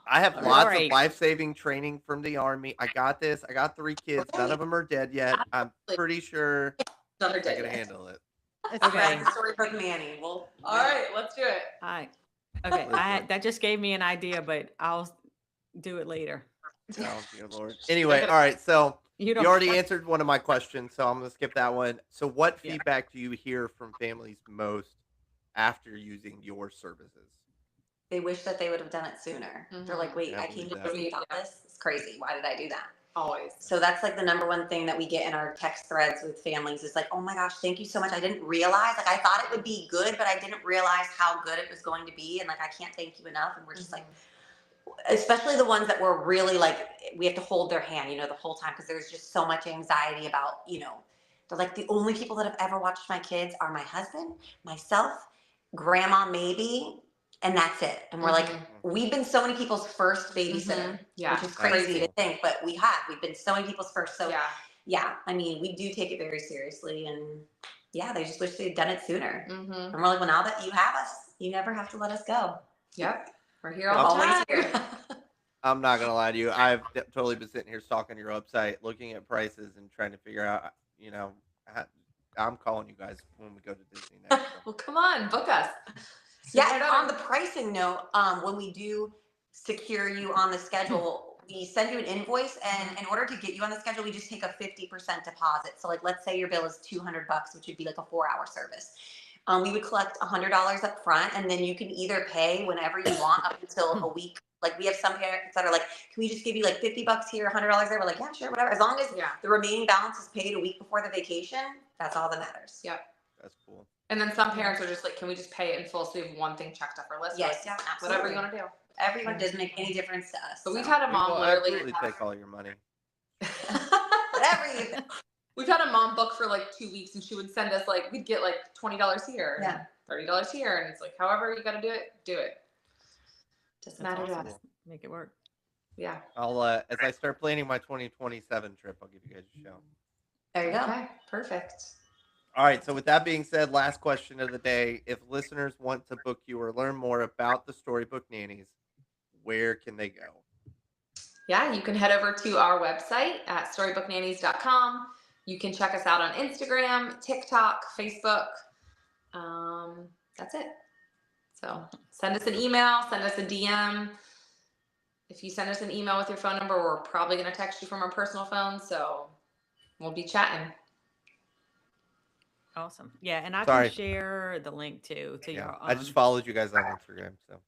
I have lots of life-saving training from the army. I got this. I got 3 kids. None of them are dead yet. I'm pretty sure I can handle it. Okay. Storybook Nanny. Well, All right, let's do it. All right. Okay. That just gave me an idea, but I'll do it later. Oh, dear Lord. Anyway, all right. So you don't already answered one of my questions, so I'm going to skip that one. So what feedback do you hear from families most after using your services? they wish that they would have done it sooner. They're like, wait, I came to Disney without this? It's crazy. Why did I do that? Always. So that's like the number one thing that we get in our text threads with families is like, oh my gosh, thank you so much. I didn't realize, like I thought it would be good, but I didn't realize how good it was going to be. And like, I can't thank you enough. And we're just like, especially the ones that were really like, we have to hold their hand, you know, the whole time. Cause there's just so much anxiety about, you know, they're like, the only people that have ever watched my kids are my husband, myself, grandma, maybe. And that's it. And we're like, we've been so many people's first babysitter, which is crazy to think, but we've been so many people's first. So yeah, I mean, we do take it very seriously, and yeah, they just wish they'd done it sooner. And we're like, well, now that you have us, you never have to let us go. Yep. We're here all the time. Here. I'm not going to lie to you. I've totally been sitting here stalking your website, looking at prices and trying to figure out, you know, I'm calling you guys when we go to Disney next. Well, come on, book us. Yeah, and on the pricing note, when we do secure you on the schedule, we send you an invoice, and in order to get you on the schedule, we just take a 50% deposit. So like, let's say your bill is $200, which would be like a 4-hour service. We would collect $100 up front, and then you can either pay whenever you want up until a week Like we have some parents that are like, can we just give you like $50 here, $100 there? We're like, yeah, sure, whatever. As long as the remaining balance is paid a week before the vacation, that's all that matters. Yep. That's cool. And then some parents are just like, can we just pay it in full so we have one thing checked off our list? Yes, Like, absolutely. whatever you want to do. Everyone doesn't make any difference to us. But we've so. had a We mom will literally absolutely take all your money. Whatever you think. We've had a mom book for like 2 weeks, and she would send us like, we'd get like $20 here, and $30 here, and it's like, however you got to do it, do it. Doesn't That's matter to awesome. us. Make it work. Yeah. I'll as I start planning my 2027 trip, I'll give you guys a shout. There you go. Okay. Perfect. All right. So with that being said, last question of the day: if listeners want to book you or learn more about the Storybook Nannies, where can they go? Yeah, you can head over to our website at storybooknannies.com. You can check us out on Instagram, TikTok, Facebook. That's it. So send us an email, send us a DM. If you send us an email with your phone number, we're probably going to text you from our personal phone. So we'll be chatting. Awesome. Yeah, and I Sorry. can share the link too to your. I just followed you guys on Instagram. So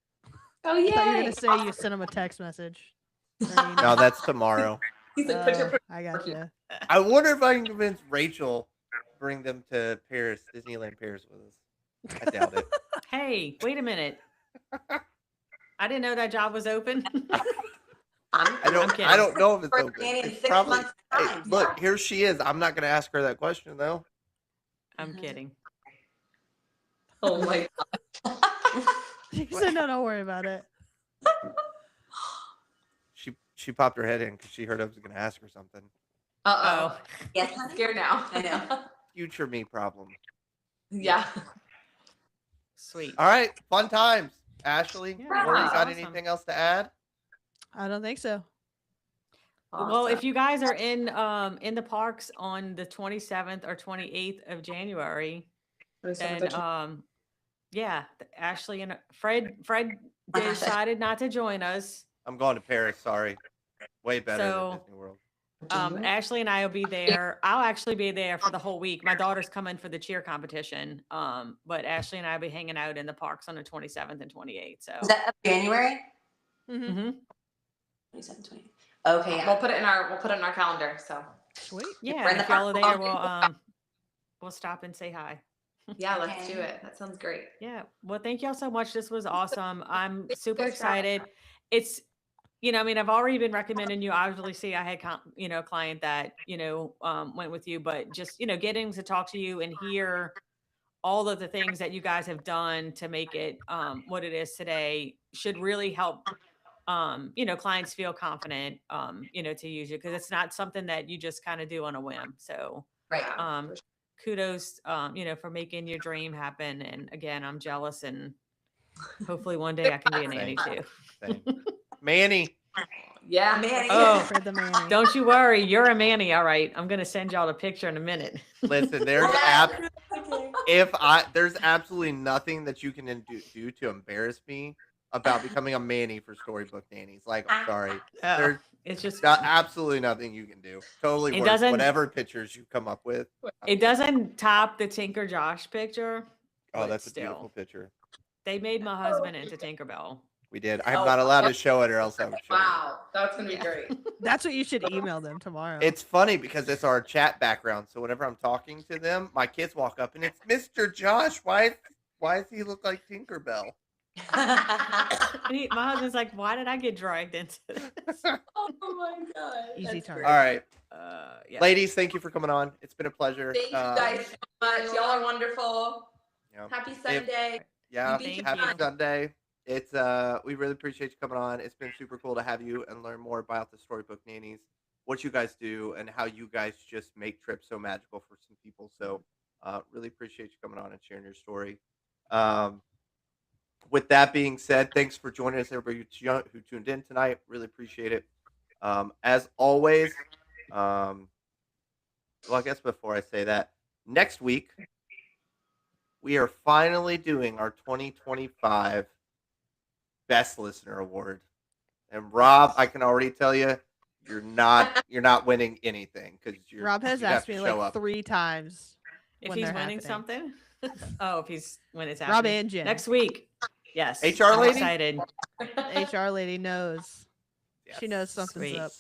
Oh, I thought you were yeah. gonna say you sent him a text message. or an email. no, that's tomorrow. He's like, put your I gotcha. I wonder if I can convince Rachel to bring them to Paris, Disneyland Paris with us. I doubt it. Hey, wait a minute. I didn't know that job was open. I kidding. don't know if it's For open. Nanny in It's 6 probably. months' Hey, time. look, here she is. I'm not going to ask her that question though. I'm kidding. Oh my God. She said, "No, don't worry about it." She popped her head in because she heard I was going to ask her something. Uh-oh. Oh, Yes, I'm honey? scared now. I know. Future me problem. Yeah. sweet. All right, fun times. Ashley, Yeah, Laura, you that's got awesome. anything else to add? I don't think so. Well, if you guys are in the parks on the 27th or 28th of January, then yeah, Ashley and Fred decided not to join us. I'm going to Paris. Sorry, way better So- than Disney World. Ashley and I will be there. I'll actually be there for the whole week. My daughter's coming for the cheer competition. But Ashley and I will be hanging out in the parks on the 27th and 28th. So Is that January? Mhm. Mhm. 27, 28. Okay, We'll put it in our calendar. So Sweet. Yeah, We're in and the if y'all are park. there, we'll stop and say hi. yeah, let's do Okay. it. That sounds great. Yeah. Well, thank y'all so much. This was awesome. I'm Thank you super guys for having excited. It's, I mean, I've already been recommending you. Obviously, I had, a client that, went with you, but just, getting to talk to you and hear all of the things that you guys have done to make it what it is today should really help, clients feel confident, to use you because it's not something that you just kind of do on a whim. So, Right. kudos, for making your dream happen. And again, I'm jealous and hopefully one day I can be a nanny too. Same. Manny, Yeah. Manny. Oh, For the Manny. don't you worry. You're a Manny. All right. I'm going to send y'all the picture in a minute. listen. There's absolutely nothing that you can do to embarrass me about becoming a Manny for Storybook Nannies. Like, I'm sorry. There's It's just, absolutely nothing you can do. Totally It worth doesn't- whatever pictures you come up with. it doesn't top the Tinker Josh picture. Oh, but that's a still. beautiful picture. They made my husband into Tinkerbell. We did. I'm not allowed to show it, or else I would show it. Wow. That's going to be great. That's what you should email them tomorrow. It's funny because it's our chat background. So whenever I'm talking to them, my kids walk up and it's Mr. Josh. Why does he look like Tinkerbell? And my husband's like, why did I get dragged into this? Oh my God. Easy That's target. All right, Yeah. ladies, thank you for coming on. It's been a pleasure. Thank you guys so much. Y'all are wonderful. Yeah, Happy Sunday. yeah, Thank happy you. Sunday. It's we really appreciate you coming on. It's been super cool to have you and learn more about the Storybook Nannies, what you guys do, and how you guys just make trips so magical for some people. So, really appreciate you coming on and sharing your story. With that being said, thanks for joining us, everybody who tuned in tonight. Really appreciate it. As always, well, I guess before I say that, next week we are finally doing our 2025 Best Listener Award. And Rob, I can already tell you, you're not winning anything because Rob has you have asked to me show like up. 3 times. If when he's they're winning happening. something. Oh, if he's when it's Rob happening. and Jen. Next week. Yes. HR I'm lady? excited. HR lady knows. She Yes, knows something's Sweet. up.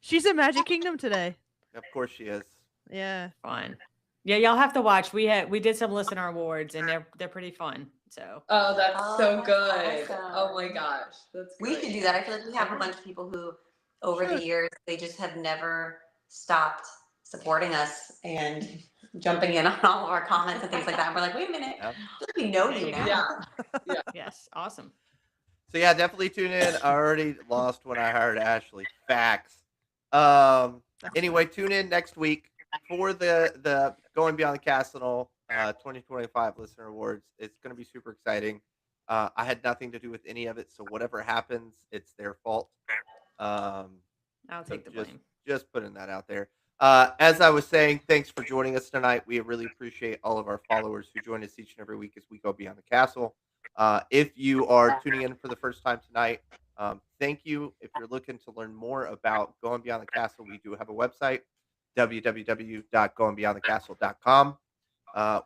She's in Magic Kingdom today. of course she is. Yeah. Fun. Yeah, y'all have to watch. We did some listener awards and they're pretty fun. So Oh, that's so Oh, good. awesome. Oh my gosh. That's We great. should do that. I feel like we have a bunch of people who, over the years, they just have never stopped supporting us and jumping in on all of our comments and things like that. And we're like, wait a minute, Yep. I feel like we know There you you now. Yeah. yes, awesome. So yeah, definitely tune in. I already lost when I hired Ashley. Facts. Um. That's Anyway, tune in next week for the Going Beyond the Castle 2025 Listener Awards. It's going to be super exciting. I had nothing to do with any of it, so whatever happens, it's their fault. Um. I'll So take the just blame. just putting that out there. As I was saying, thanks for joining us tonight. We really appreciate all of our followers who join us each and every week as we go beyond the castle. If you are tuning in for the first time tonight, thank you. If you're looking to learn more about Going Beyond the Castle, we do have a website, www.goingbeyondthecastle.com.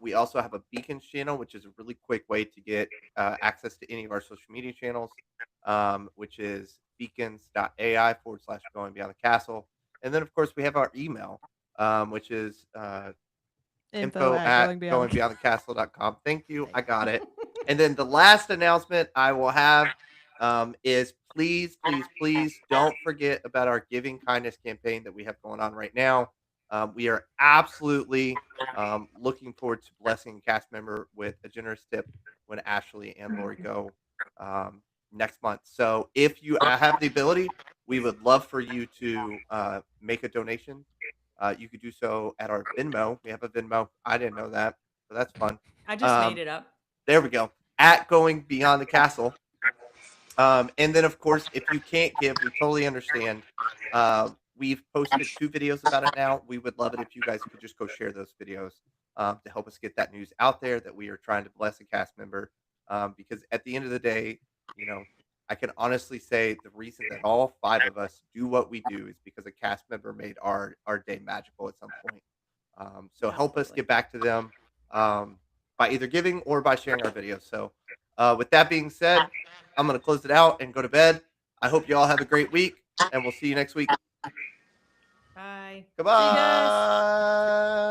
We also have a Beacons channel, which is a really quick way to get access to any of our social media channels, which is beacons.ai/going beyond the castle. And then, of course, we have our email, which is info at goingbeyondthecastle.com. Thank you. I got it. And then the last announcement I will have is please, please, please don't forget about our Giving Kindness campaign that we have going on right now. We are absolutely looking forward to blessing a cast member with a generous tip when Ashley and Lori go next month. So if you have the ability, we would love for you to make a donation. You could do so at our Venmo. We have a Venmo. I didn't know that, so that's fun. I just made it up. There we go. At Going Beyond the Castle. And then, of course, if you can't give, we totally understand. We've posted 2 videos about it now. We would love it if you guys could just go share those videos to help us get that news out there that we are trying to bless a cast member. Because at the end of the day, you know, I can honestly say the reason that all 5 of us do what we do is because a cast member made our day magical at some point. So help us Absolutely. get back to them by either giving or by sharing our videos. So with that being said, I'm going to close it out and go to bed. I hope you all have a great week, and we'll see you next week. Bye. Goodbye. guys.